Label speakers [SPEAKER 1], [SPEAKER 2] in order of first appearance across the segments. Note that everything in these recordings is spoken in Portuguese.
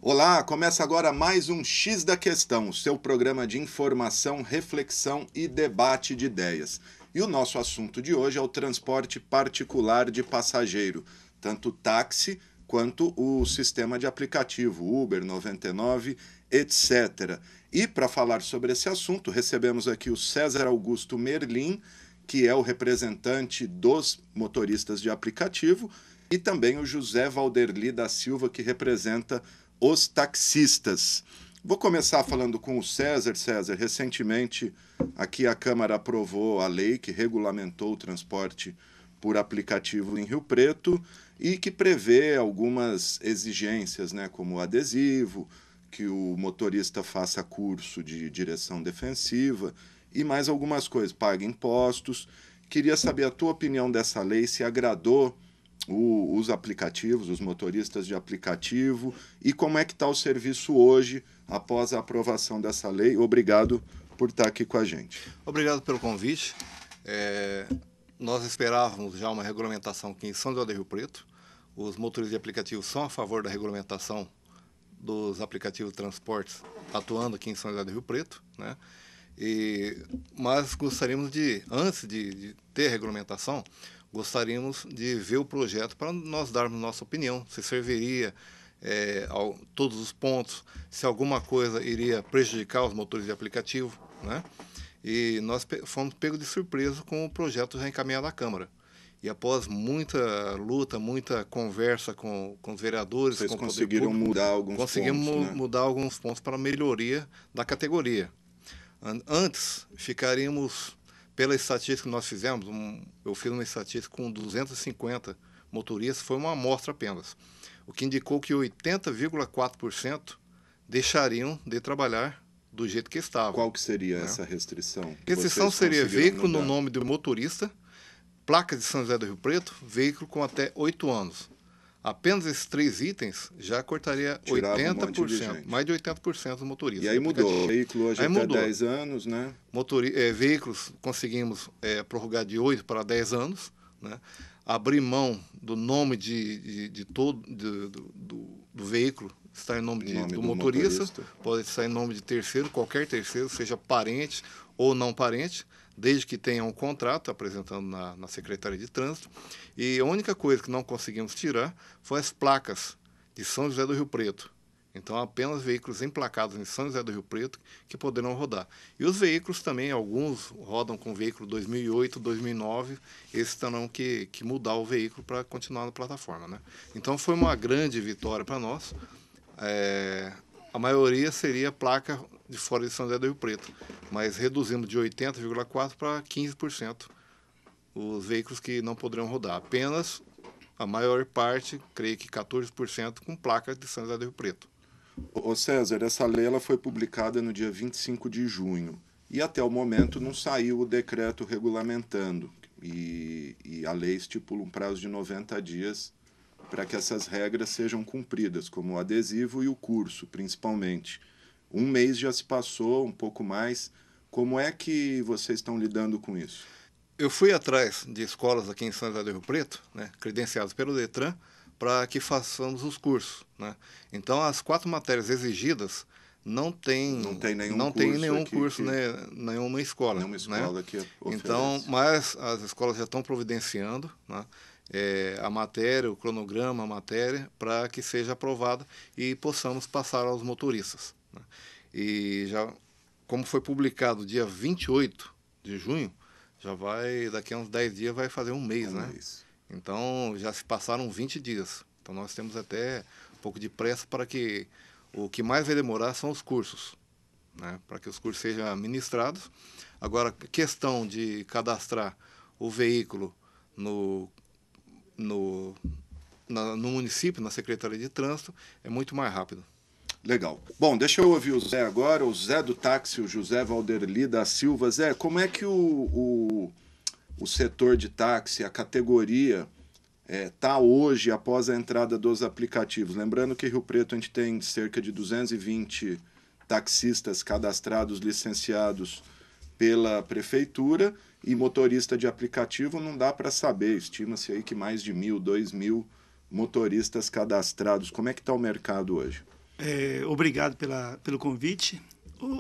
[SPEAKER 1] Olá, começa agora mais um X da Questão, seu programa de informação, reflexão e debate de ideias. E o nosso assunto de hoje é o transporte particular de passageiro, tanto táxi quanto o sistema de aplicativo, Uber, 99, etc. E para falar sobre esse assunto, recebemos aqui o César Augusto Merlin, que é o representante dos motoristas de aplicativo, e também o José Valderli da Silva, que representa os taxistas. Vou começar falando com o César. César, recentemente aqui a Câmara aprovou a lei que regulamentou o transporte por aplicativo em Rio Preto e que prevê algumas exigências, né, como adesivo, que o motorista faça curso de direção defensiva e mais algumas coisas, pague impostos. Queria saber a tua opinião dessa lei, se agradou os aplicativos, os motoristas de aplicativo, e como é que está o serviço hoje, após a aprovação dessa lei. Obrigado por estar aqui com a gente.
[SPEAKER 2] Obrigado pelo convite. Nós esperávamos já uma regulamentação aqui em São José do Rio Preto. Os motoristas de aplicativo são a favor da regulamentação dos aplicativos de transportes atuando aqui em São José do Rio Preto, né? Mas gostaríamos antes de ter regulamentação, gostaríamos de ver o projeto para nós darmos nossa opinião, se serviria todos os pontos, se alguma coisa iria prejudicar os motores de aplicativo, né? E nós fomos pegos de surpresa com o projeto já encaminhado à Câmara. E após muita luta, muita conversa com os vereadores,
[SPEAKER 1] vocês
[SPEAKER 2] com o poder
[SPEAKER 1] conseguiram
[SPEAKER 2] público,
[SPEAKER 1] mudar alguns
[SPEAKER 2] conseguimos
[SPEAKER 1] pontos, né?
[SPEAKER 2] mudar alguns pontos para a melhoria da categoria. Antes, ficaríamos, pela estatística que nós fizemos, eu fiz uma estatística com 250 motoristas, foi uma amostra apenas, o que indicou que 80,4% deixariam de trabalhar do jeito que estavam.
[SPEAKER 1] Qual que seria essa restrição?
[SPEAKER 2] Restrição seria veículo no nome do motorista, placa de São José do Rio Preto, veículo com até 8 anos. Apenas esses 3 itens já cortaria
[SPEAKER 1] tirava
[SPEAKER 2] 80%, mais de 80% dos motoristas.
[SPEAKER 1] E aí mudou, o veículo hoje até 10 anos, né?
[SPEAKER 2] Veículos conseguimos prorrogar de 8 para 10 anos, né? Abrir mão do nome do veículo, está em nome do motorista, pode estar em nome de terceiro, qualquer terceiro, seja parente ou não parente, desde que tenha um contrato apresentando na Secretaria de Trânsito. E a única coisa que não conseguimos tirar foi as placas de São José do Rio Preto. Então, apenas veículos emplacados em São José do Rio Preto que poderão rodar. E os veículos também, alguns rodam com veículo 2008, 2009, esses terão que mudar o veículo para continuar na plataforma, né? Então, foi uma grande vitória para nós. A maioria seria placa de fora de São José do Rio Preto, mas reduzimos de 80,4% para 15% os veículos que não poderiam rodar. Apenas a maior parte, creio que 14%, com placa de São José do Rio Preto.
[SPEAKER 1] Ô César, essa lei ela foi publicada no dia 25 de junho e até o momento não saiu o decreto regulamentando, e a lei estipula um prazo de 90 dias para que essas regras sejam cumpridas, como o adesivo e o curso, principalmente. Um mês já se passou, um pouco mais. Como é que vocês estão lidando com isso?
[SPEAKER 2] Eu fui atrás de escolas aqui em São José do Rio Preto, né, credenciadas pelo Detran, para que façamos os cursos, né? Então, as 4 matérias exigidas não tem nenhum curso, né, nenhuma escola.
[SPEAKER 1] Nenhuma escola, né, que oferece.
[SPEAKER 2] Então, mas as escolas já estão providenciando, né, a matéria, o cronograma, a matéria, para que seja aprovada e possamos passar aos motoristas, né? E já, como foi publicado dia 28 de junho, já vai, daqui a uns 10 dias, vai fazer um mês, né? Então, já se passaram 20 dias. Então, nós temos até um pouco de pressa para que o que mais vai demorar são os cursos, né? Para que os cursos sejam ministrados. Agora, questão de cadastrar o veículo no município, na Secretaria de Trânsito, é muito mais rápido.
[SPEAKER 1] Legal. Bom, deixa eu ouvir o Zé agora, o Zé do táxi, o José Valderli da Silva. Zé, como é que o setor de táxi, a categoria, está hoje após a entrada dos aplicativos? Lembrando que em Rio Preto a gente tem cerca de 220 taxistas cadastrados, licenciados pela prefeitura, e motorista de aplicativo não dá para saber, estima-se aí que mais de 1.000, 2.000 motoristas cadastrados. Como é que está o mercado hoje?
[SPEAKER 3] Obrigado pelo convite.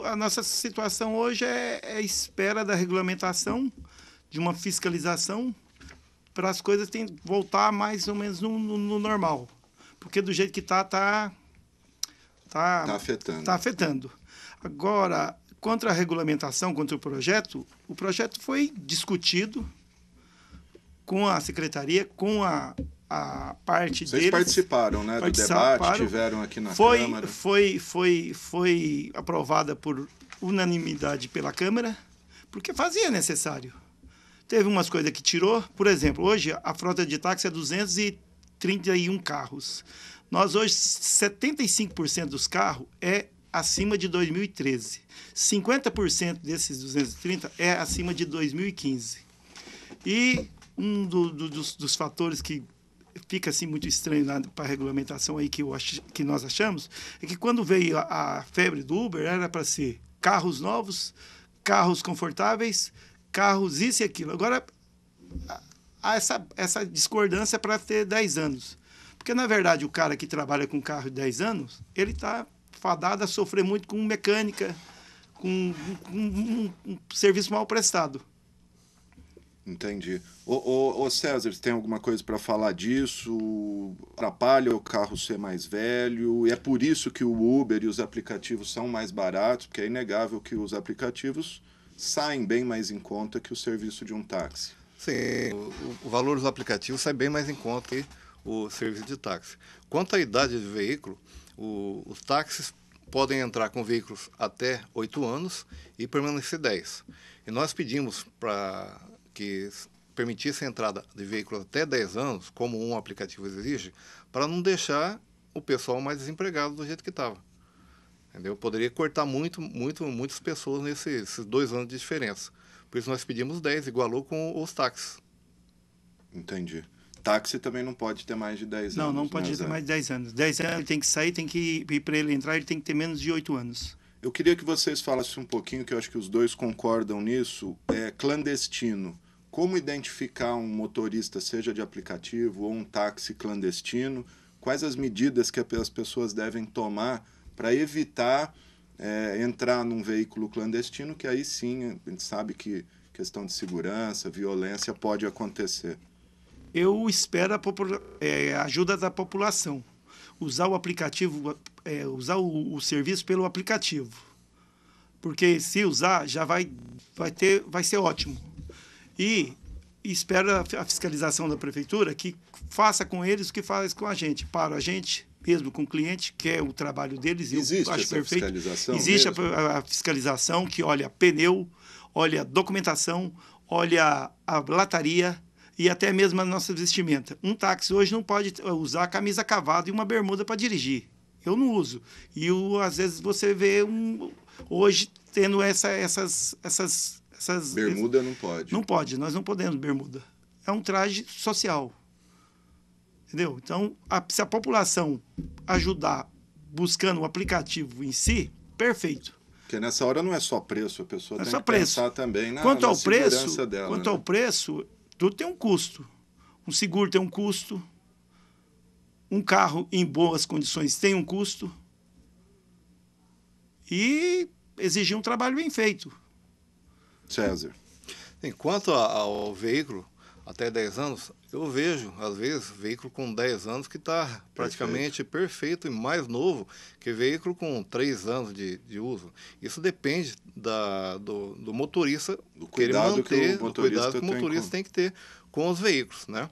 [SPEAKER 3] A nossa situação hoje é espera da regulamentação, de uma fiscalização, para as coisas voltar mais ou menos no normal. Porque do jeito que está
[SPEAKER 1] afetando.
[SPEAKER 3] Tá afetando. Agora, contra a regulamentação, contra o projeto foi discutido com a secretaria, com a parte
[SPEAKER 1] Vocês
[SPEAKER 3] deles.
[SPEAKER 1] Participaram, né, do debate, tiveram aqui na Câmara.
[SPEAKER 3] Foi aprovada por unanimidade pela Câmara, porque fazia necessário. Teve umas coisas que tirou. Por exemplo, hoje a frota de táxi é 231 carros. Nós hoje, 75% dos carros é acima de 2013. 50% desses 230 é acima de 2015. E um dos fatores que fica assim muito estranho para a regulamentação aí que nós achamos é que quando veio a febre do Uber era para ser carros novos, carros confortáveis, carros isso e aquilo. Agora há essa discordância para ter 10 anos. Porque, na verdade, o cara que trabalha com carro de 10 anos, ele está fadado a sofrer muito com mecânica, com um serviço mal prestado.
[SPEAKER 1] Entendi. Ô César, você tem alguma coisa para falar disso? Atrapalha o carro ser mais velho? E é por isso que o Uber e os aplicativos são mais baratos? Porque é inegável que os aplicativos saem bem mais em conta que o serviço de um táxi.
[SPEAKER 2] Sim, o valor dos aplicativos sai bem mais em conta que o serviço de táxi. Quanto à idade de veículo, os táxis podem entrar com veículos até 8 anos e permanecer 10. E nós pedimos para que permitisse a entrada de veículos até 10 anos, como um aplicativo exige, para não deixar o pessoal mais desempregado do jeito que estava. Entendeu? Poderia cortar muitas pessoas nesses 2 anos de diferença. Por isso nós pedimos 10, igualou com os táxis.
[SPEAKER 1] Entendi. Táxi também não pode ter mais de 10 anos.
[SPEAKER 3] Não pode ter mais de 10 anos. 10 anos ele tem que sair, e para ele entrar, ele tem que ter menos de 8 anos.
[SPEAKER 1] Eu queria que vocês falassem um pouquinho, que eu acho que os dois concordam nisso, clandestino. Como identificar um motorista, seja de aplicativo ou um táxi clandestino? Quais as medidas que as pessoas devem tomar para evitar entrar num veículo clandestino, que aí sim a gente sabe que questão de segurança, violência pode acontecer.
[SPEAKER 3] Eu espero a ajuda da população. Usar o aplicativo, usar o serviço pelo aplicativo. Porque se usar, já vai ser ótimo. E espero a fiscalização da prefeitura que faça com eles o que faz com a gente. Para a gente, mesmo com o cliente, que é o trabalho deles.
[SPEAKER 1] Existe
[SPEAKER 3] eu acho
[SPEAKER 1] essa
[SPEAKER 3] perfeito.
[SPEAKER 1] Fiscalização?
[SPEAKER 3] Existe a fiscalização que olha pneu, olha documentação, olha a lataria e até mesmo a nossa vestimenta. Um táxi hoje não pode usar camisa cavada e uma bermuda para dirigir. Eu não uso. E às vezes você vê hoje tendo essas
[SPEAKER 1] bermuda não pode.
[SPEAKER 3] Não pode, nós não podemos bermuda. É um traje social. Entendeu? Então, se a população ajudar buscando o aplicativo em si, perfeito.
[SPEAKER 1] Porque nessa hora não é só preço, a pessoa tem que pensar também na
[SPEAKER 3] segurança
[SPEAKER 1] dela.
[SPEAKER 3] Quanto ao preço, tudo tem um custo. Um seguro tem um custo. Um carro em boas condições tem um custo. E exigir um trabalho bem feito.
[SPEAKER 1] César.
[SPEAKER 2] Quanto ao veículo, até 10 anos, eu vejo, às vezes, veículo com 10 anos que está praticamente perfeito e mais novo que veículo com 3 anos de uso. Isso depende do motorista,
[SPEAKER 1] do cuidado que o
[SPEAKER 2] motorista tem que ter com os veículos, né?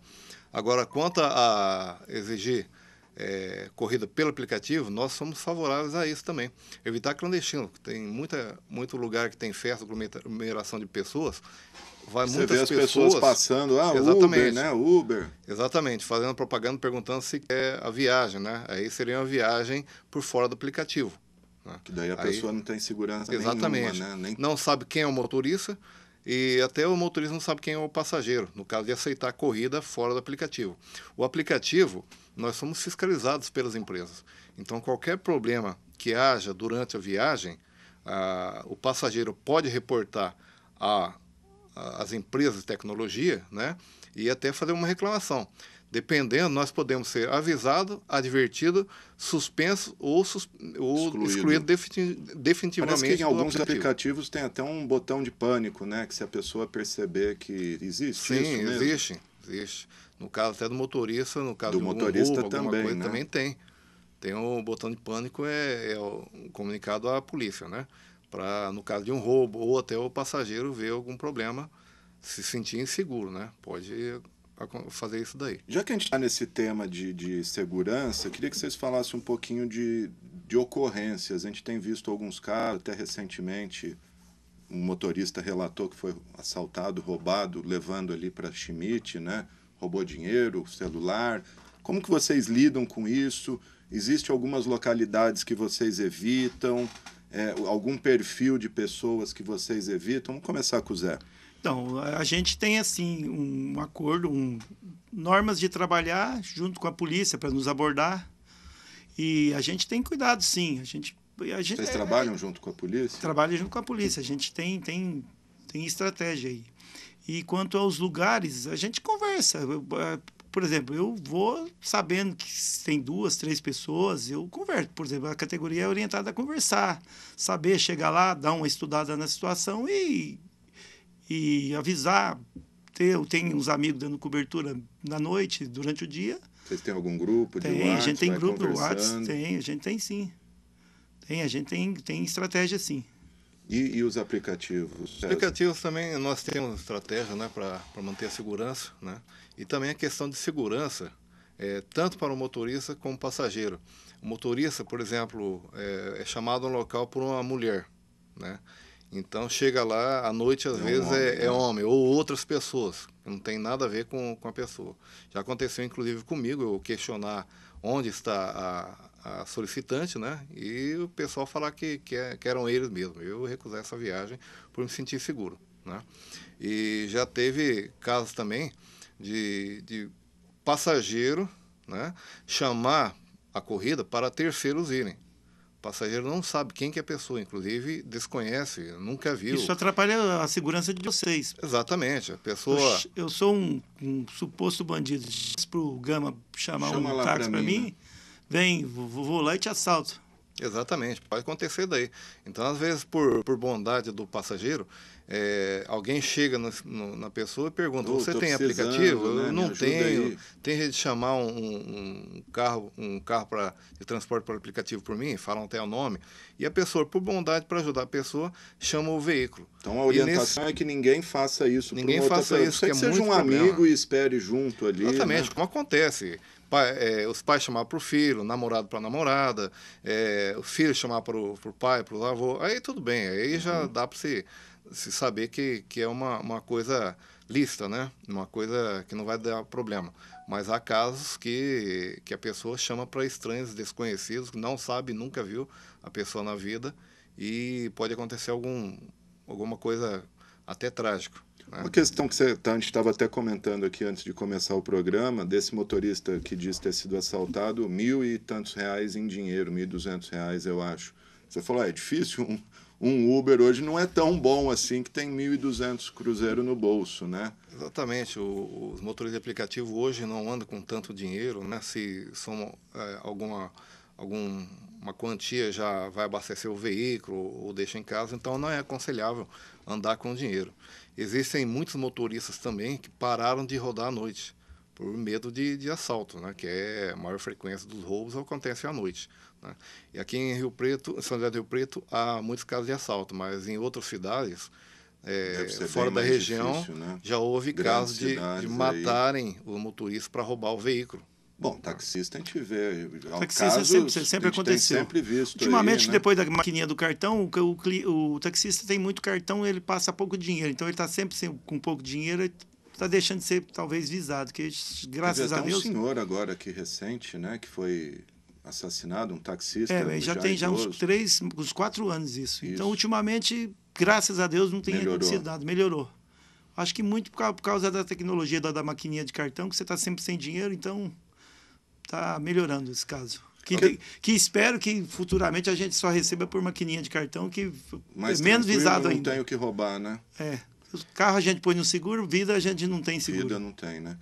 [SPEAKER 2] Agora, quanto a exigir corrida pelo aplicativo, nós somos favoráveis a isso também. Evitar clandestino. Tem muito lugar que tem festa, aglomeração de pessoas.
[SPEAKER 1] Você vê as pessoas passando,
[SPEAKER 2] exatamente.
[SPEAKER 1] Uber, né? Uber.
[SPEAKER 2] Exatamente, fazendo propaganda, perguntando se quer a viagem, né? Aí seria uma viagem por fora do aplicativo. Né?
[SPEAKER 1] Que daí a pessoa não tem segurança
[SPEAKER 2] exatamente.
[SPEAKER 1] nenhuma, né?
[SPEAKER 2] Não sabe quem é o motorista e até o motorista não sabe quem é o passageiro, no caso de aceitar a corrida fora do aplicativo. O aplicativo, nós somos fiscalizados pelas empresas. Então, qualquer problema que haja durante a viagem, o passageiro pode reportar às empresas de tecnologia, né, e até fazer uma reclamação. Dependendo, nós podemos ser avisado, advertido, suspenso ou excluído definitivamente.
[SPEAKER 1] Parece que em alguns aplicativos tem até um botão de pânico, né? Que se a pessoa perceber que existe
[SPEAKER 2] Sim,
[SPEAKER 1] isso mesmo.
[SPEAKER 2] existe. No caso até do motorista, no caso
[SPEAKER 1] do
[SPEAKER 2] de
[SPEAKER 1] motorista
[SPEAKER 2] roubo,
[SPEAKER 1] também,
[SPEAKER 2] coisa,
[SPEAKER 1] né?
[SPEAKER 2] também tem. Tem o botão de pânico, é o comunicado à polícia, né? Para, no caso de um roubo, ou até o passageiro ver algum problema, se sentir inseguro, né? Pode fazer isso daí.
[SPEAKER 1] Já que a gente está nesse tema de segurança, eu queria que vocês falassem um pouquinho de ocorrências. A gente tem visto alguns casos, até recentemente, um motorista relatou que foi assaltado, roubado, levando ali para Schmidt, né? Roubou dinheiro, celular. Como que vocês lidam com isso? Existem algumas localidades que vocês evitam? Algum perfil de pessoas que vocês evitam? Vamos começar com o Zé.
[SPEAKER 3] Então, a gente tem, assim, um acordo, normas de trabalhar junto com a polícia para nos abordar. E a gente tem cuidado, sim.
[SPEAKER 1] Vocês trabalham junto com a polícia?
[SPEAKER 3] Trabalha junto com a polícia. A gente tem estratégia aí. E quanto aos lugares, a gente conversa. Por exemplo, eu vou sabendo que tem 2, 3 pessoas, eu converso. Por exemplo, a categoria é orientada a conversar. Saber chegar lá, dar uma estudada na situação e avisar. Eu tenho uns amigos dando cobertura na noite, durante o dia.
[SPEAKER 1] Vocês têm algum grupo de WhatsApp?
[SPEAKER 3] Tem, a gente tem grupo do WhatsApp, a gente tem sim. A gente tem estratégia sim.
[SPEAKER 1] E os aplicativos?
[SPEAKER 2] Os aplicativos também, nós temos estratégia, né, para manter a segurança, né? E também a questão de segurança, tanto para o motorista como o passageiro. O motorista, por exemplo, é chamado no local por uma mulher, né? Então chega lá, à noite às vezes é homem, ou outras pessoas, não tem nada a ver com a pessoa. Já aconteceu inclusive comigo, eu questionar onde está a solicitante, né? E o pessoal falar que eram eles mesmo. Eu recusar essa viagem por me sentir seguro, né? E já teve casos também de passageiro, né, chamar a corrida para terceiros irem. O passageiro não sabe quem que é a pessoa, inclusive desconhece, nunca viu.
[SPEAKER 3] Isso atrapalha a segurança de vocês.
[SPEAKER 2] Exatamente. A pessoa...
[SPEAKER 3] Eu sou um suposto bandido. Diz pro Gama chamar um táxi para mim, vem, vou lá e te assalto.
[SPEAKER 2] Exatamente, pode acontecer daí. Então, às vezes, por bondade do passageiro, alguém chega na pessoa e pergunta, você tem aplicativo?
[SPEAKER 1] Né?
[SPEAKER 2] Eu não tenho. Tem jeito de chamar um carro de transporte por aplicativo por mim? Falam até o nome. E a pessoa, por bondade, para ajudar a pessoa, chama o veículo.
[SPEAKER 1] Então, a orientação é que ninguém faça isso.
[SPEAKER 2] Ninguém faça isso, que é muito
[SPEAKER 1] seja um amigo e espere junto ali.
[SPEAKER 2] Exatamente,
[SPEAKER 1] né?
[SPEAKER 2] como acontece. Os pais chamar para o filho, namorado para a namorada, o filho chamar para o pai, para o avô, aí tudo bem, aí já dá para se saber que é uma coisa lícita, né? Uma coisa que não vai dar problema. Mas há casos que a pessoa chama para estranhos desconhecidos, que não sabe, nunca viu a pessoa na vida, e pode acontecer alguma coisa até trágica.
[SPEAKER 1] Uma questão que a gente estava até comentando aqui antes de começar o programa, desse motorista que diz ter sido assaltado, R$1.000 e tantos em dinheiro, R$1.200, eu acho. Você falou, é difícil, um Uber hoje não é tão bom assim, que tem 1.200 cruzeiro no bolso, né?
[SPEAKER 2] Exatamente, os motoristas de aplicativo hoje não andam com tanto dinheiro, né? Se são alguma quantia já vai abastecer o veículo ou deixa em casa, então não é aconselhável andar com dinheiro. Existem muitos motoristas também que pararam de rodar à noite por medo de assalto, né? Que é a maior frequência dos roubos acontece à noite, né? E aqui em Rio Preto, São José do Rio Preto, há muitos casos de assalto, mas em outras cidades, fora da região,
[SPEAKER 1] difícil, né?
[SPEAKER 2] já houve casos de matarem o motorista para roubar o veículo.
[SPEAKER 1] Bom, taxista a gente vê.
[SPEAKER 3] Taxista sempre aconteceu.
[SPEAKER 1] Sempre visto.
[SPEAKER 3] Ultimamente,
[SPEAKER 1] aí, né?
[SPEAKER 3] depois da maquininha do cartão, o taxista tem muito cartão, ele passa pouco dinheiro. Então ele está sempre com pouco dinheiro, está deixando de ser talvez visado. Que graças a Deus.
[SPEAKER 1] Um senhor agora aqui recente, né, que foi assassinado, um taxista.
[SPEAKER 3] Já tem uns 4 anos isso. Então, ultimamente, graças a Deus, não tem acontecido nada. Melhorou. Acho que muito por causa da tecnologia da maquininha de cartão, que você está sempre sem dinheiro, então está melhorando esse caso. Que espero que futuramente a gente só receba por maquininha de cartão, que é menos visado ainda.
[SPEAKER 1] Não tem o que roubar, né?
[SPEAKER 3] O carro a gente põe no seguro, vida a gente não tem seguro.
[SPEAKER 1] Vida não tem, né?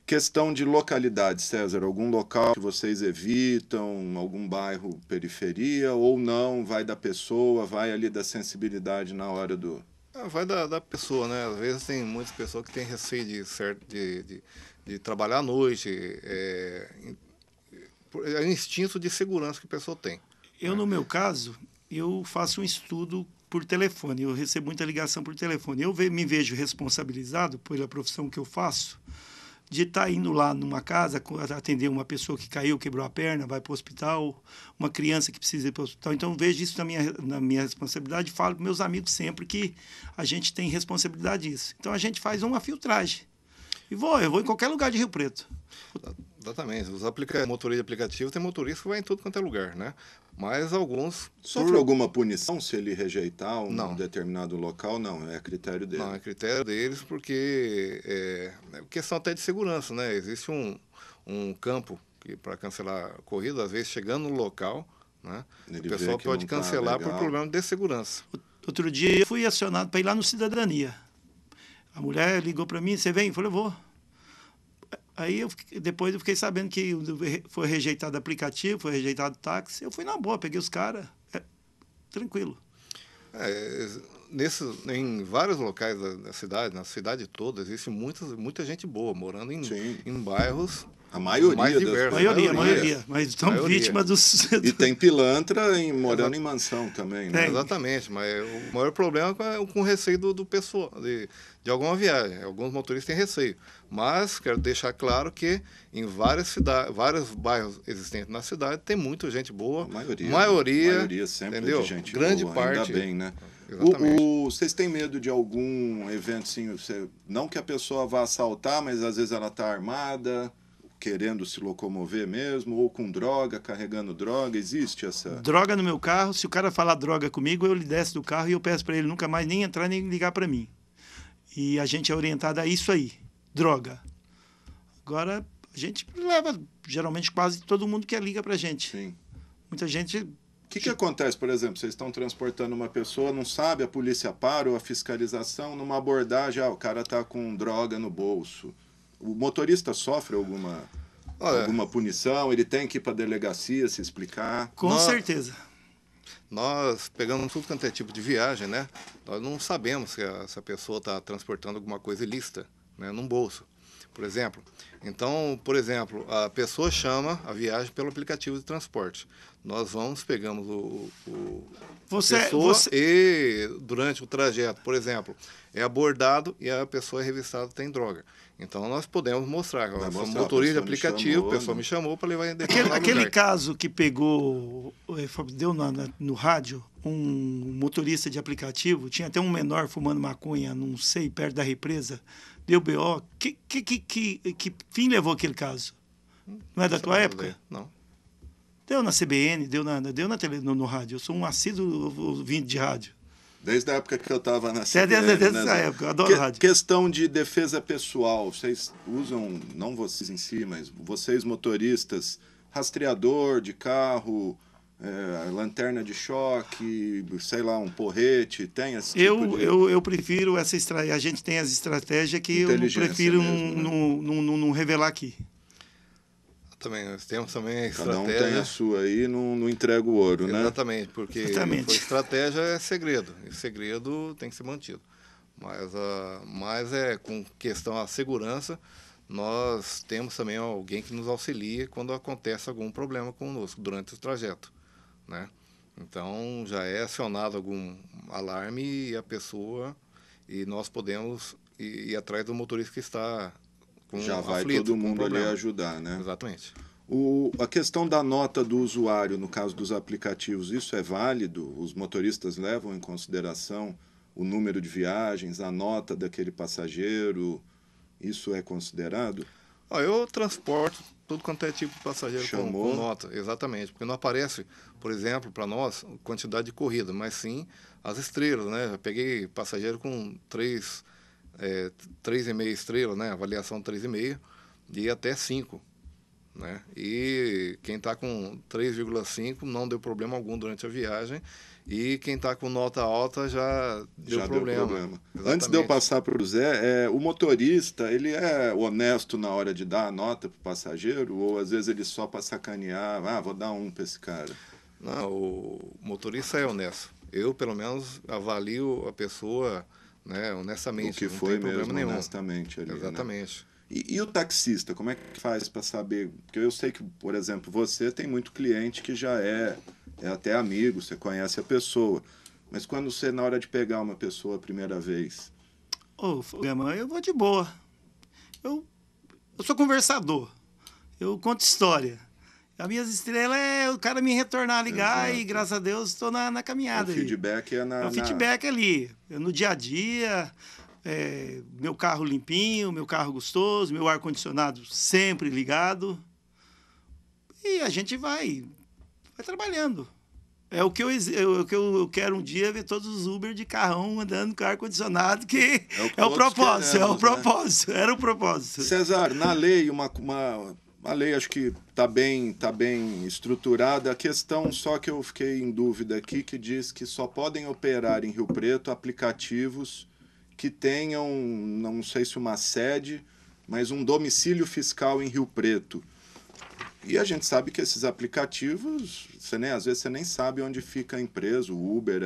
[SPEAKER 1] Questão de localidade, César, algum local que vocês evitam, algum bairro periferia, ou não, vai da pessoa, vai ali da sensibilidade na hora do...
[SPEAKER 2] Vai da pessoa, né? Às vezes tem muitas pessoas que têm receio de trabalhar à noite, é um instinto de segurança que a pessoa tem.
[SPEAKER 3] No meu caso, eu faço um estudo por telefone, eu recebo muita ligação por telefone. Eu me vejo responsabilizado pela profissão que eu faço, de estar indo lá numa casa, atender uma pessoa que caiu, quebrou a perna, vai para o hospital, uma criança que precisa ir para o hospital. Então, vejo isso na minha responsabilidade e falo para meus amigos sempre que a gente tem responsabilidade disso. Então, a gente faz uma filtragem. Eu vou em qualquer lugar de Rio Preto.
[SPEAKER 2] Exatamente. Os motorista de aplicativo tem motorista que vai em tudo quanto é lugar, né? Mas alguns...
[SPEAKER 1] Sofre alguma punição se ele rejeitar
[SPEAKER 2] não.
[SPEAKER 1] Determinado local? Não, é critério dele.
[SPEAKER 2] Não, é critério deles porque é questão até de segurança, né? Existe um campo para cancelar a corrida, às vezes chegando no local, né? O pessoal pode cancelar por problema de segurança.
[SPEAKER 3] Outro dia eu fui acionado para ir lá no Cidadania. A mulher ligou para mim, você vem? Eu falei, eu vou. Aí depois eu fiquei sabendo que foi rejeitado o aplicativo, foi rejeitado o táxi. Eu fui na boa, peguei os caras, tranquilo.
[SPEAKER 2] Em vários locais da cidade, na cidade toda, existe muita gente boa, morando em bairros
[SPEAKER 1] a maioria
[SPEAKER 2] mais diversos.
[SPEAKER 3] A maioria, mas estão vítimas dos...
[SPEAKER 1] E tem pilantra morando em mansão também, né?
[SPEAKER 2] Exatamente, mas o maior problema é com o receio do pessoal, de alguma viagem. Alguns motoristas têm receio. Mas quero deixar claro que em várias cidades, vários bairros existentes na cidade, tem muita gente boa. A maioria
[SPEAKER 1] sempre
[SPEAKER 2] entendeu?
[SPEAKER 1] De gente
[SPEAKER 2] grande
[SPEAKER 1] boa,
[SPEAKER 2] parte.
[SPEAKER 1] Ainda bem, né? Vocês têm medo de algum evento, assim, não que a pessoa vá assaltar, mas às vezes ela está armada, querendo se locomover mesmo, ou com droga, carregando droga, existe essa...
[SPEAKER 3] Droga no meu carro, se o cara falar droga comigo, eu lhe desço do carro e eu peço para ele nunca mais nem entrar nem ligar para mim. E a gente é orientado a isso aí, droga. Agora, a gente leva, geralmente, quase todo mundo que liga para a gente.
[SPEAKER 1] Sim.
[SPEAKER 3] Muita gente...
[SPEAKER 1] O que acontece, por exemplo, vocês estão transportando uma pessoa, não sabe, a polícia para, ou a fiscalização, numa abordagem, o cara está com droga no bolso. O motorista sofre alguma punição? Ele tem que ir para a delegacia se explicar?
[SPEAKER 3] Com certeza.
[SPEAKER 2] Nós pegamos tudo quanto é tipo de viagem, né? Nós não sabemos se essa pessoa está transportando alguma coisa ilícita, né, num bolso, por exemplo. Então, por exemplo, a pessoa chama a viagem pelo aplicativo de transporte. Nós pegamos e durante o trajeto, por exemplo, é abordado e a pessoa é revistada tem droga. Então, nós podemos mostrar. Motorista de aplicativo, a pessoa me chamou para levar em
[SPEAKER 3] aquele caso que deu no rádio, um motorista de aplicativo, tinha até um menor fumando maconha, não sei, perto da represa, deu BO. Que fim levou aquele caso? Não é da tua época?
[SPEAKER 2] Não.
[SPEAKER 3] Deu na CBN, deu no rádio. Eu sou um assíduo ouvinte de rádio.
[SPEAKER 1] Desde a época que eu estava na CBN.
[SPEAKER 3] Desde essa época, eu adoro rádio.
[SPEAKER 1] Questão de defesa pessoal. Vocês usam, não vocês em si, mas vocês motoristas, rastreador de carro, lanterna de choque, sei lá, um porrete, tem esse tipo de...
[SPEAKER 3] eu prefiro essa estratégia. A gente tem as estratégias que eu prefiro não revelar aqui.
[SPEAKER 2] Também, nós temos também a estratégia...
[SPEAKER 1] Cada um tem a sua aí, não entrega o ouro, né?
[SPEAKER 2] Exatamente, porque estratégia é segredo, e segredo tem que ser mantido. Mas com questão à segurança, nós temos também alguém que nos auxilia quando acontece algum problema conosco durante o trajeto, né? Então, já é acionado algum alarme e nós podemos ir atrás do motorista que está...
[SPEAKER 1] Já vai todo mundo ali ajudar, né?
[SPEAKER 2] Exatamente.
[SPEAKER 1] A questão da nota do usuário, no caso dos aplicativos, isso é válido? Os motoristas levam em consideração o número de viagens, a nota daquele passageiro? Isso é considerado?
[SPEAKER 2] Eu transporto tudo quanto é tipo de passageiro com nota, exatamente. Porque não aparece, por exemplo, para nós, quantidade de corrida, mas sim as estrelas, né? Eu peguei passageiro com 3,5 estrelas, né? Avaliação 3,5 e até 5, né? E quem está com 3,5 não deu problema algum durante a viagem. E quem está com nota alta já deu problema.
[SPEAKER 1] Antes de eu passar para o Zé, o motorista, ele é honesto na hora de dar a nota para o passageiro? Ou às vezes ele só para sacanear, vou dar um para esse cara?
[SPEAKER 2] Não, o motorista é honesto. Eu, pelo menos, avalio a pessoa, né, honestamente.
[SPEAKER 1] O que
[SPEAKER 2] não
[SPEAKER 1] foi
[SPEAKER 2] tem problema
[SPEAKER 1] mesmo,
[SPEAKER 2] nenhum.
[SPEAKER 1] honestamente. Ali,
[SPEAKER 2] exatamente.
[SPEAKER 1] Né? E o taxista, como é que faz para saber? Porque eu sei que, por exemplo, você tem muito cliente que já é até amigo, você conhece a pessoa. Mas quando você, na hora de pegar uma pessoa a primeira vez...
[SPEAKER 3] Gama, eu vou de boa. Eu sou conversador. Eu conto história. As minhas estrelas é o cara me retornar, ligar. Exato. E, graças a Deus, estou na caminhada.
[SPEAKER 1] O feedback é
[SPEAKER 3] o feedback ali. No dia a dia, meu carro limpinho, meu carro gostoso, meu ar-condicionado sempre ligado. E a gente vai trabalhando. É o que eu quero um dia ver todos os Uber de carrão andando com ar-condicionado, que é o propósito, queremos, é o propósito, né? Era o propósito.
[SPEAKER 1] César, na lei, a lei acho que está bem estruturada. A questão só que eu fiquei em dúvida aqui, que diz que só podem operar em Rio Preto aplicativos que tenham, não sei se uma sede, mas um domicílio fiscal em Rio Preto. E a gente sabe que esses aplicativos, às vezes você nem sabe onde fica a empresa, o Uber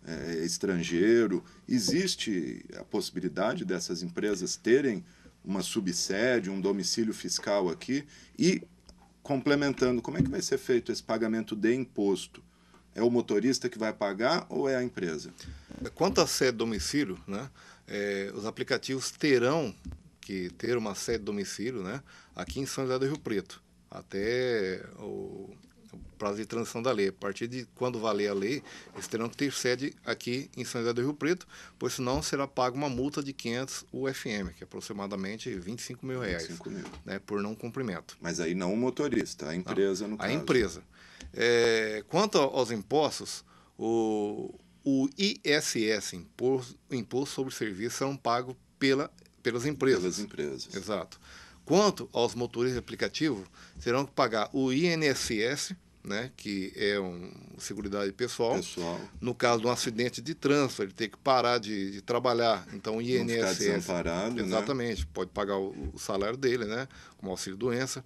[SPEAKER 1] é estrangeiro. Existe a possibilidade dessas empresas terem uma subsede, um domicílio fiscal aqui? E, complementando, como é que vai ser feito esse pagamento de imposto? É o motorista que vai pagar ou é a empresa?
[SPEAKER 2] Quanto a sede domicílio, né, os aplicativos terão que ter uma sede domicílio, né, aqui em São José do Rio Preto, até o prazo de transição da lei. A partir de quando valer a lei, eles terão que ter sede aqui em São José do Rio Preto, pois senão será paga uma multa de 500 UFM, que é aproximadamente R$25 mil, né, por não cumprimento.
[SPEAKER 1] Mas aí não o motorista, a empresa no caso.
[SPEAKER 2] A empresa. Quanto aos impostos, o ISS, Imposto sobre Serviços, serão pagos pelas empresas.
[SPEAKER 1] Pelas empresas.
[SPEAKER 2] Exato. Quanto aos motoristas de aplicativo, terão que pagar o INSS, né, que é seguridade pessoal. No caso de um acidente de trânsito, ele tem que parar de trabalhar. Então, o INSS...
[SPEAKER 1] Não ficar desamparado,
[SPEAKER 2] exatamente, né? Pode pagar o salário dele, né, como auxílio-doença.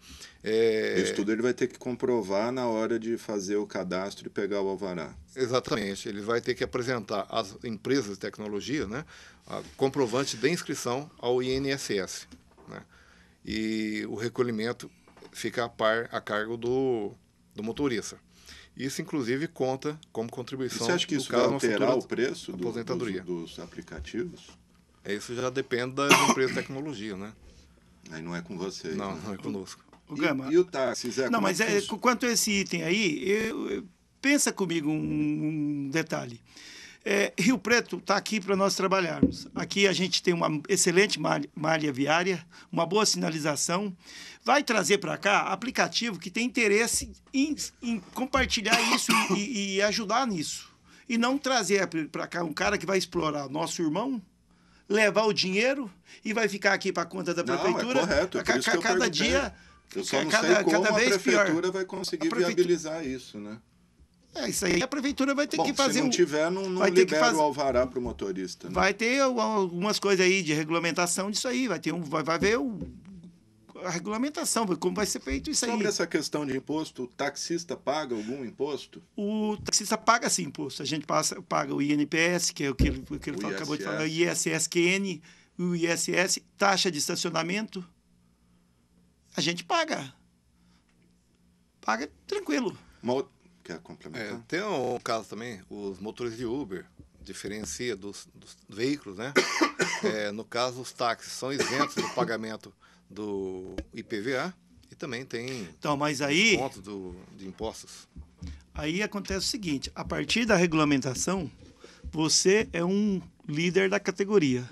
[SPEAKER 1] Isso tudo ele vai ter que comprovar na hora de fazer o cadastro e pegar o alvará.
[SPEAKER 2] Exatamente. Ele vai ter que apresentar às empresas de tecnologia, né, a comprovante de inscrição ao INSS, né? E o recolhimento fica a cargo do
[SPEAKER 1] motorista.
[SPEAKER 2] Isso, inclusive, conta como contribuição.
[SPEAKER 1] E você acha que isso vai alterar o preço dos aplicativos?
[SPEAKER 2] Isso já depende das empresas de tecnologia, né?
[SPEAKER 1] Aí não é com vocês.
[SPEAKER 2] Não,
[SPEAKER 1] né?
[SPEAKER 2] não é conosco.
[SPEAKER 1] E o táxi, Zé?
[SPEAKER 3] Não, mas quanto a esse item aí, pensa comigo um detalhe. Rio Preto está aqui para nós trabalharmos. Aqui a gente tem uma excelente malha viária, uma boa sinalização. Vai trazer para cá aplicativo que tem interesse em compartilhar isso e ajudar nisso. E não trazer para cá um cara que vai explorar nosso irmão, levar o dinheiro e vai ficar aqui para a conta da prefeitura.
[SPEAKER 1] Não, é correto. É por isso que eu
[SPEAKER 3] cada dia,
[SPEAKER 1] eu só não sei como a prefeitura vai conseguir viabilizar isso, né?
[SPEAKER 3] Isso aí a prefeitura vai ter que fazer...
[SPEAKER 1] Se não tiver, não libera o alvará para o motorista. Né?
[SPEAKER 3] Vai ter algumas coisas aí de regulamentação disso aí. Vai ver a regulamentação, como vai ser feito isso aí.
[SPEAKER 1] Sobre essa questão de imposto, o taxista paga algum imposto?
[SPEAKER 3] O taxista paga sim imposto. A gente paga o INPS, que é o que ele acabou de falar, o ISSQN, o ISS, taxa de estacionamento. A gente paga. Paga tranquilo.
[SPEAKER 1] Quer complementar?
[SPEAKER 2] Tem um caso também, os motores de Uber diferencia dos veículos, né? No caso, os táxis são isentos do pagamento do IPVA e também tem desconto de impostos.
[SPEAKER 3] Aí acontece o seguinte, a partir da regulamentação, você é um líder da categoria.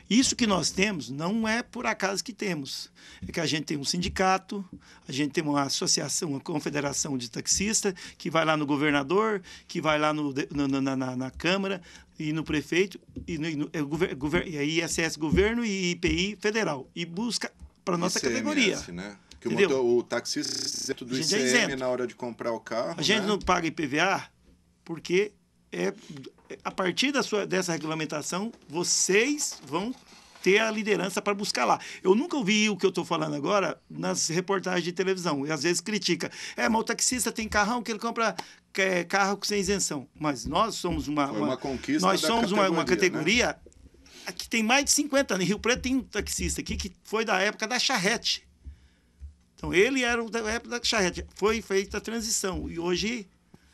[SPEAKER 3] Isso que nós temos não é por acaso que temos. É que a gente tem um sindicato, a gente tem uma associação, uma confederação de taxistas, que vai lá no governador, que vai lá na Câmara e no prefeito, e aí ISS Governo e IPI Federal, e busca para a nossa categoria.
[SPEAKER 1] Né? Que o taxista isento do ICM na hora de comprar o carro.
[SPEAKER 3] A gente não paga IPVA porque a partir dessa regulamentação, vocês vão ter a liderança para buscar lá. Eu nunca ouvi o que eu estou falando agora nas reportagens de televisão. E às vezes critica. Mas o taxista tem carrão que ele compra carro sem isenção. Mas nós somos uma
[SPEAKER 1] conquista.
[SPEAKER 3] Nós somos uma categoria, né, que tem mais de 50 anos. Em Rio Preto tem um taxista aqui que foi da época da charrete. Então, ele era da época da charrete. Foi feita a transição. E hoje...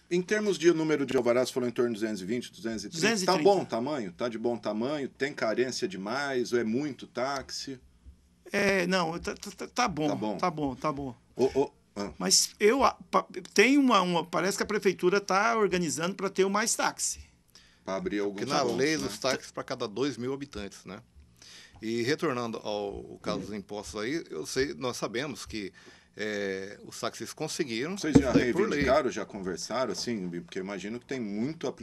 [SPEAKER 1] Em termos de número de alvarás, falou em torno de 220, 230. 230. Tá bom tamanho? Tá de bom tamanho? Tem carência demais? Ou é muito táxi?
[SPEAKER 3] Não, tá bom. Tá bom. Mas parece que a prefeitura está organizando para ter mais táxi.
[SPEAKER 1] Para abrir alguns
[SPEAKER 2] pontos. Porque na lei dos táxis para cada 2.000 habitantes, né? E retornando ao caso dos impostos aí, nós sabemos que os táxis conseguiram.
[SPEAKER 1] Vocês já reivindicaram, já conversaram, assim? Porque eu imagino que tem muito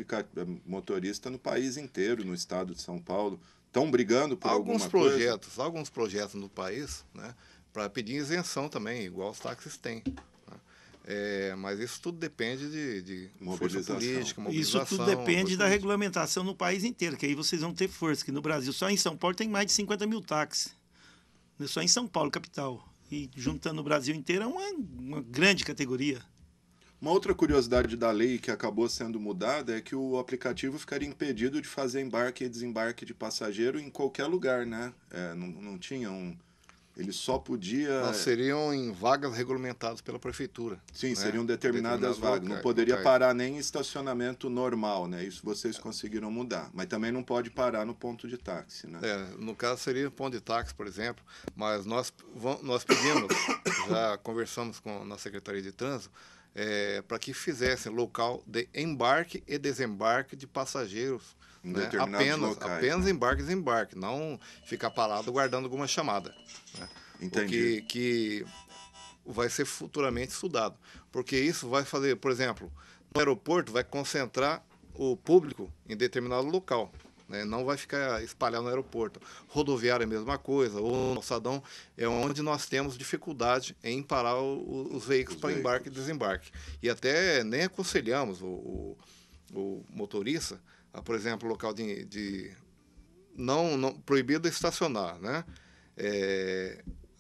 [SPEAKER 1] motorista no país inteiro, no estado de São Paulo. Estão brigando por alguma coisa?
[SPEAKER 2] Alguns projetos no país, né, para pedir isenção também, igual os táxis têm. Né? Mas isso tudo depende de força política, mobilização.
[SPEAKER 3] Isso tudo depende da regulamentação no país inteiro, que aí vocês vão ter força. Que no Brasil, só em São Paulo, tem mais de 50 mil táxis. Só em São Paulo, capital. E juntando o Brasil inteiro é uma grande categoria.
[SPEAKER 1] Uma outra curiosidade da lei que acabou sendo mudada é que o aplicativo ficaria impedido de fazer embarque e desembarque de passageiro em qualquer lugar, né? Não tinha Ele só podia...
[SPEAKER 2] Não, seriam em vagas regulamentadas pela prefeitura.
[SPEAKER 1] Sim, né? Seriam determinadas vagas. Não poderia parar nem em estacionamento normal, né? Isso vocês conseguiram mudar. Mas também não pode parar no ponto de táxi, né?
[SPEAKER 2] No caso seria ponto de táxi, por exemplo. Mas nós pedimos, já conversamos na Secretaria de Trânsito, para que fizessem local de embarque e desembarque de passageiros. Né? Apenas né? Embarque e desembarque, não ficar parado guardando alguma chamada. Né?
[SPEAKER 1] Entendi.
[SPEAKER 2] Que vai ser futuramente estudado. Porque isso vai fazer, por exemplo, no aeroporto vai concentrar o público em determinado local. Né? Não vai ficar espalhado no aeroporto. Rodoviária é a mesma coisa, ou no calçadão é onde nós temos dificuldade em parar os veículos para embarque e desembarque. E até nem aconselhamos o motorista, por exemplo, local de não proibido estacionar, né?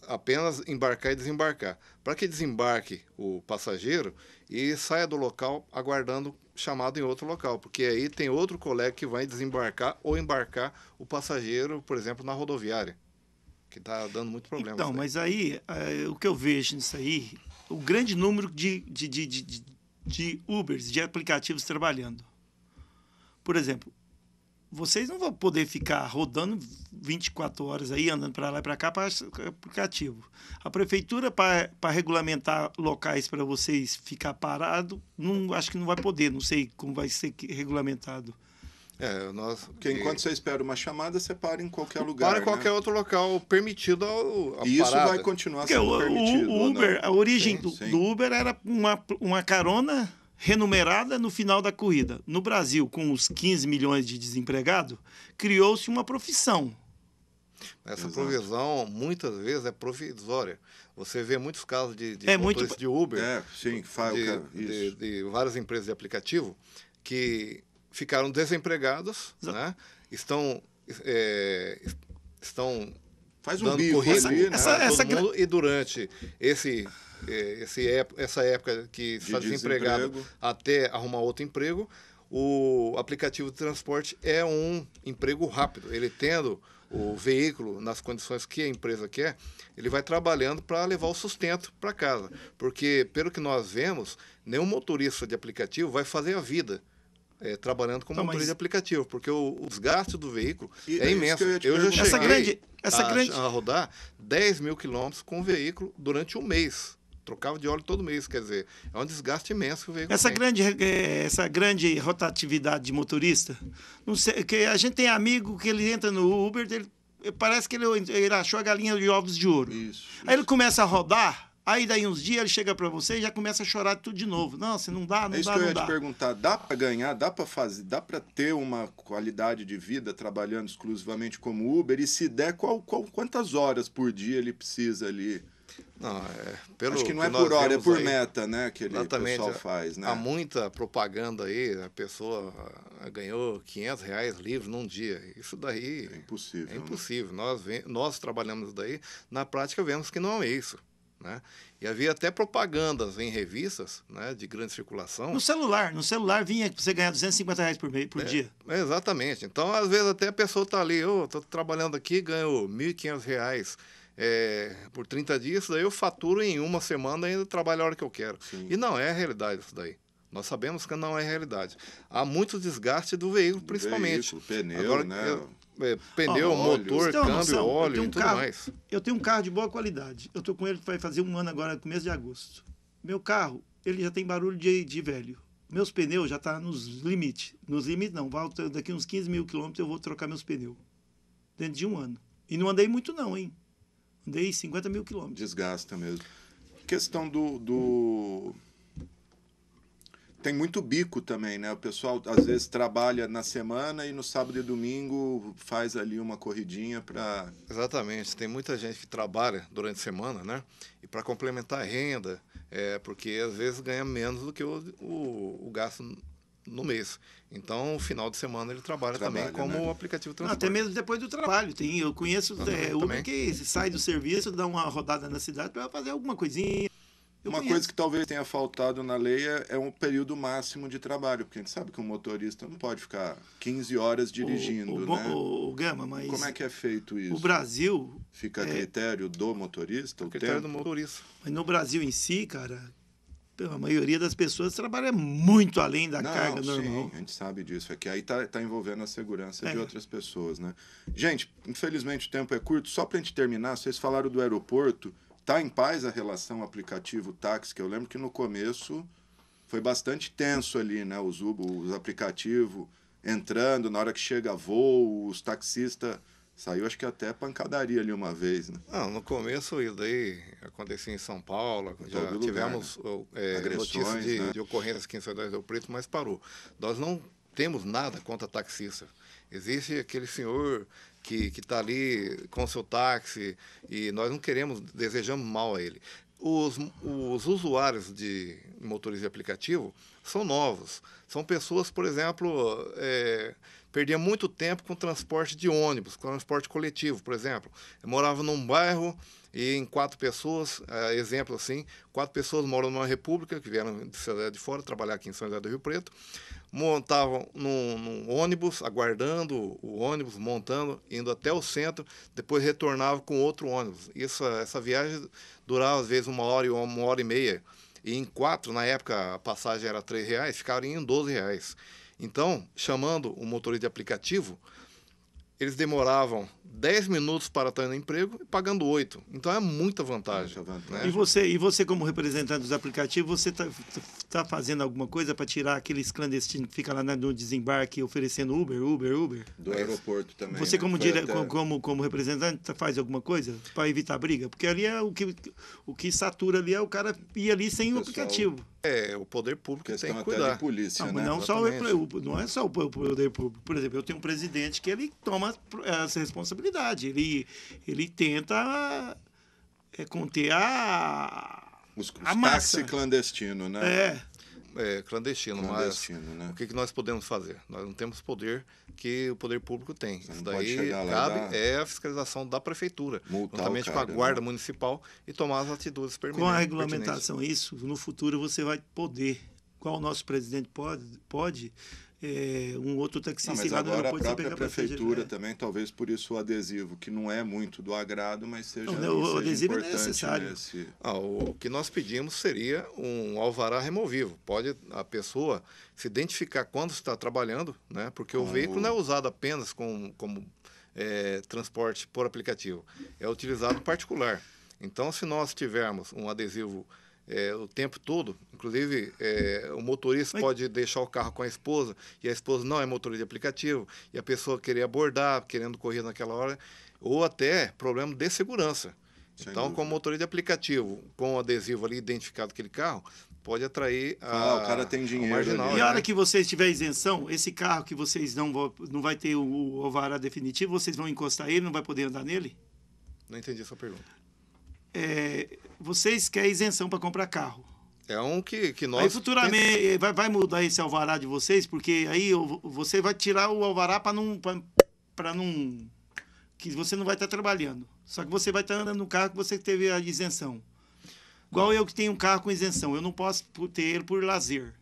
[SPEAKER 2] Apenas embarcar e desembarcar. Para que desembarque o passageiro e saia do local aguardando chamado em outro local, porque aí tem outro colega que vai desembarcar ou embarcar o passageiro, por exemplo, na rodoviária, que está dando muito problema.
[SPEAKER 3] Então, mas aí, o que eu vejo nisso aí, o grande número de Ubers, de aplicativos trabalhando. Por exemplo, vocês não vão poder ficar rodando 24 horas aí, andando para lá e para cá para aplicativo. A prefeitura, para regulamentar locais para vocês ficar parado, acho que não vai poder, não sei como vai ser regulamentado.
[SPEAKER 1] Porque enquanto você espera uma chamada, você para em qualquer lugar.
[SPEAKER 2] Para em qualquer outro local permitido a
[SPEAKER 1] e isso
[SPEAKER 2] parada.
[SPEAKER 1] vai continuar sendo permitido.
[SPEAKER 3] O Uber, a origem do Uber era uma carona renumerada no final da corrida. No Brasil, com os 15 milhões de desempregados, criou-se uma profissão.
[SPEAKER 2] Essa provisão, muitas vezes, é provisória. Você vê muitos casos de motores de Uber, de várias empresas de aplicativo, que ficaram desempregados, né? Estão
[SPEAKER 1] Faz um
[SPEAKER 2] dando
[SPEAKER 1] bico
[SPEAKER 2] corrida
[SPEAKER 1] ali, né?
[SPEAKER 2] E durante essa época que está desempregado até arrumar outro emprego, o aplicativo de transporte é um emprego rápido. Ele tendo o veículo nas condições que a empresa quer, ele vai trabalhando para levar o sustento para casa. Porque, pelo que nós vemos, nenhum motorista de aplicativo vai fazer a vida trabalhando como motorista de aplicativo, porque o desgaste do veículo é imenso. Eu já cheguei a rodar 10 mil quilômetros com o veículo durante um mês. Trocava de óleo todo mês, quer dizer, é um desgaste imenso que o veículo tem.
[SPEAKER 3] Essa grande rotatividade de motorista, não sei, que a gente tem amigo que ele entra no Uber, parece que ele achou a galinha de ovos de ouro.
[SPEAKER 1] Isso.
[SPEAKER 3] Aí ele começa a rodar, aí daí uns dias ele chega para você e já começa a chorar tudo de novo. Não, você não dá, não dá, não dá.
[SPEAKER 1] É isso que eu ia te perguntar, dá para ganhar, dá para ter uma qualidade de vida trabalhando exclusivamente como Uber? E se der, quantas horas por dia ele precisa ali?
[SPEAKER 2] Não,
[SPEAKER 1] acho que não é por hora, é por meta, né? Que o pessoal faz, né?
[SPEAKER 2] Há muita propaganda aí, a pessoa ganhou R$500 livre num dia. Isso daí
[SPEAKER 1] é impossível.
[SPEAKER 2] É impossível. Né? Nós trabalhamos isso daí, na prática vemos que não é isso. Né? E havia até propagandas em revistas, né, de grande circulação.
[SPEAKER 3] No celular vinha você ganhar R$250 por dia.
[SPEAKER 2] Exatamente. Então, às vezes, até a pessoa está ali, estou trabalhando aqui, ganho R$1.500 por 30 dias, daí eu faturo em uma semana e ainda trabalho a hora que eu quero.
[SPEAKER 1] Sim.
[SPEAKER 2] E não é a realidade isso daí. Nós sabemos que não é a realidade. Há muito desgaste do veículo, principalmente.
[SPEAKER 1] Pneu,
[SPEAKER 2] agora,
[SPEAKER 1] né?
[SPEAKER 2] Pneu, motor, câmbio, óleo e tudo mais.
[SPEAKER 3] Eu tenho um carro de boa qualidade. Eu estou com ele, vai fazer 1 ano agora, começo de agosto. Meu carro, ele já tem barulho de velho. Meus pneus já estão nos limites. Nos limites não, daqui uns 15 mil quilômetros eu vou trocar meus pneus. Dentro de 1 ano. E não andei muito não, hein? Andei 50 mil quilômetros.
[SPEAKER 1] Desgasta mesmo. Questão Tem muito bico também, né? O pessoal às vezes trabalha na semana e no sábado e domingo faz ali uma corridinha para...
[SPEAKER 2] Exatamente. Tem muita gente que trabalha durante a semana, né? E para complementar a renda, porque às vezes ganha menos do que o gasto no mês. Então, no final de semana ele trabalha também como
[SPEAKER 1] né?
[SPEAKER 2] aplicativo de transporte.
[SPEAKER 3] Até mesmo depois do trabalho. Eu conheço Uber que sai do serviço, dá uma rodada na cidade para fazer alguma coisinha.
[SPEAKER 1] Uma coisa que talvez tenha faltado na lei é um período máximo de trabalho, porque a gente sabe que um motorista não pode ficar 15 horas dirigindo, né?
[SPEAKER 3] Gama, mas...
[SPEAKER 1] Como é que é feito isso?
[SPEAKER 3] O Brasil...
[SPEAKER 1] Fica a critério do motorista, o
[SPEAKER 2] critério
[SPEAKER 1] tempo?
[SPEAKER 2] do motorista.
[SPEAKER 3] Mas no Brasil em si, cara, a maioria das pessoas trabalha muito além da carga normal.
[SPEAKER 1] Sim, a gente sabe disso. É que aí tá envolvendo a segurança de outras pessoas, né? Gente, infelizmente o tempo é curto. Só pra gente terminar, vocês falaram do aeroporto. Tá em paz a relação aplicativo-táxi, que eu lembro que no começo foi bastante tenso ali, né? Os aplicativos entrando, na hora que chega voo, os taxistas... Saiu, acho que até pancadaria ali uma vez, né?
[SPEAKER 2] Não, no começo isso daí acontecia em São Paulo, já tivemos notícias de ocorrências aqui em São José do Rio Preto, mas parou. Nós não temos nada contra taxista. Existe aquele senhor que está ali com seu táxi e nós não desejamos mal a ele. Os usuários de motorista de aplicativo são novos. São pessoas, por exemplo, perdiam muito tempo com transporte de ônibus, com transporte coletivo, por exemplo. Eu morava num bairro e em 4 pessoas, exemplo assim, 4 pessoas moram numa república, que vieram de cidade de fora, trabalhar aqui em São José do Rio Preto, montavam num ônibus, aguardando o ônibus, montando, indo até o centro, depois retornavam com outro ônibus. Essa viagem durava, às vezes, 1 hora e 1h30. E em 4, na época, a passagem era R$3, ficaram em R$12. Então, chamando o motorista de aplicativo, eles demoravam 10 minutos para estar no emprego e pagando 8. Então é muita vantagem. Né?
[SPEAKER 3] E você como representante dos aplicativos, você tá fazendo alguma coisa para tirar aqueles clandestinos que ficam lá no desembarque oferecendo Uber?
[SPEAKER 1] Do aeroporto também.
[SPEAKER 3] Você como representante faz alguma coisa para evitar briga? Porque ali é o que satura ali é o cara ir ali sem o aplicativo.
[SPEAKER 2] O poder público tem que cuidar.
[SPEAKER 1] Até de polícia, né?
[SPEAKER 3] Não é só o poder público. Por exemplo, eu tenho um presidente que ele toma essa responsabilidade. Ele tenta conter
[SPEAKER 1] os
[SPEAKER 3] massa.
[SPEAKER 1] Táxi clandestino, né?
[SPEAKER 2] Clandestino, mas né? O que nós podemos fazer? Nós não temos poder que o poder público tem. Isso daí cabe a fiscalização da prefeitura, juntamente com a guarda municipal e tomar as atitudes pertinentes.
[SPEAKER 3] Com a regulamentação, no futuro você vai poder, qual o nosso presidente pode um outro taxista
[SPEAKER 1] mas
[SPEAKER 3] lá no
[SPEAKER 1] agora
[SPEAKER 3] aeroporto...
[SPEAKER 1] a própria prefeitura também, talvez por isso o adesivo, que não é muito do agrado, mas seja
[SPEAKER 3] o adesivo é necessário.
[SPEAKER 2] O que nós pedimos seria um alvará removível. Pode a pessoa se identificar quando está trabalhando, né? Porque o veículo não é usado apenas como transporte por aplicativo, é utilizado particular. Então, se nós tivermos um adesivo o tempo todo, inclusive o motorista pode deixar o carro com a esposa e a esposa não é motorista de aplicativo e a pessoa querer abordar, querendo correr naquela hora, ou até problema de segurança. Então, como motorista de aplicativo, com o adesivo ali identificado aquele carro, pode atrair
[SPEAKER 1] o cara tem dinheiro
[SPEAKER 2] marginal.
[SPEAKER 3] E a hora que vocês tiverem isenção, esse carro que vocês não vai ter o alvará definitivo, vocês vão encostar ele, não vai poder andar nele?
[SPEAKER 2] Não entendi essa pergunta.
[SPEAKER 3] vocês querem isenção para comprar carro.
[SPEAKER 2] É um que nós...
[SPEAKER 3] Aí futuramente vai mudar esse alvará de vocês, porque aí você vai tirar o alvará para não... que você não vai estar trabalhando. Só que você vai estar andando no carro que você teve a isenção. Igual eu que tenho um carro com isenção. Eu não posso ter ele por lazer.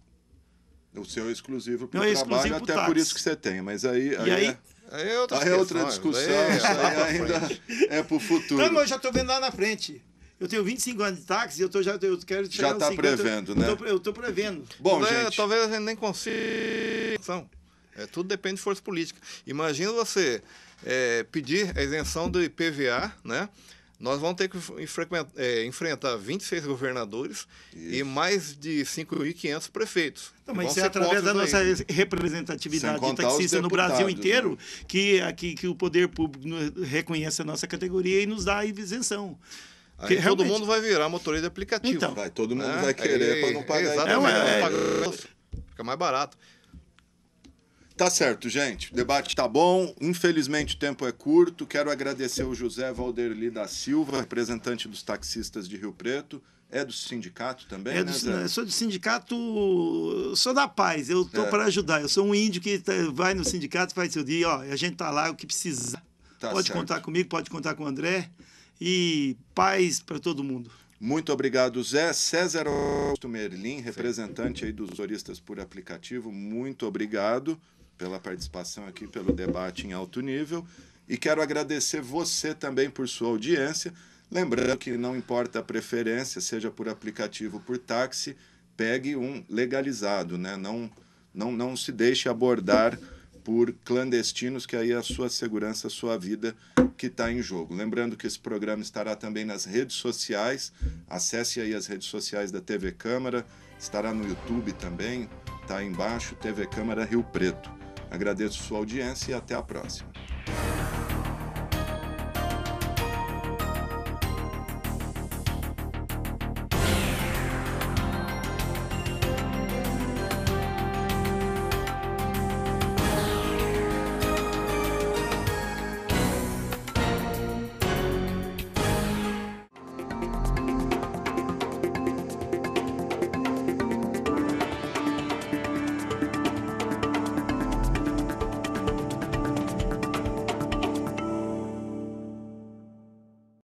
[SPEAKER 1] O seu é exclusivo para o trabalho, até táxi. Por isso que você tem. Mas aí
[SPEAKER 2] é outra
[SPEAKER 1] discussão. Isso aí ainda é para o futuro.
[SPEAKER 3] Não, mas eu já estou vendo lá na frente. Eu tenho 25 anos de táxi e eu quero chegar
[SPEAKER 1] já está prevendo, né?
[SPEAKER 3] Eu estou prevendo.
[SPEAKER 2] Bom, gente... Talvez a gente nem consiga... tudo depende de força política. Imagina você pedir a isenção do IPVA, né? Nós vamos ter que enfrentar 26 governadores e mais de 5.500 prefeitos.
[SPEAKER 3] Não, mas isso é através da nossa representatividade de taxista no Brasil inteiro, né? que o poder público reconhece a nossa categoria e nos dá a isenção.
[SPEAKER 2] Aí todo mundo vai virar motorista de aplicativo.
[SPEAKER 1] Então, todo mundo vai querer para não pagar.
[SPEAKER 2] Exatamente. Fica mais barato.
[SPEAKER 1] Tá certo, gente. O debate tá bom. Infelizmente o tempo é curto. Quero agradecer o José Valderli da Silva, representante dos taxistas de Rio Preto. É do sindicato também, né, Zé?
[SPEAKER 3] Eu sou do sindicato, sou da paz. Eu tô para ajudar. Eu sou um índio que vai no sindicato, faz seu dia. Ó, a gente tá lá, o que precisar. Pode contar comigo, pode contar com o André. E paz para todo mundo.
[SPEAKER 1] Muito obrigado, Zé. César Augusto Merlim, representante aí dos motoristas por aplicativo, muito obrigado pela participação aqui, pelo debate em alto nível. E quero agradecer você também por sua audiência. Lembrando que não importa a preferência, seja por aplicativo ou por táxi, pegue um legalizado, né? Não se deixe abordar por clandestinos, que aí é a sua segurança, a sua vida que está em jogo. Lembrando que esse programa estará também nas redes sociais. Acesse aí as redes sociais da TV Câmara, estará no YouTube também, está aí embaixo, TV Câmara Rio Preto. Agradeço sua audiência e até a próxima.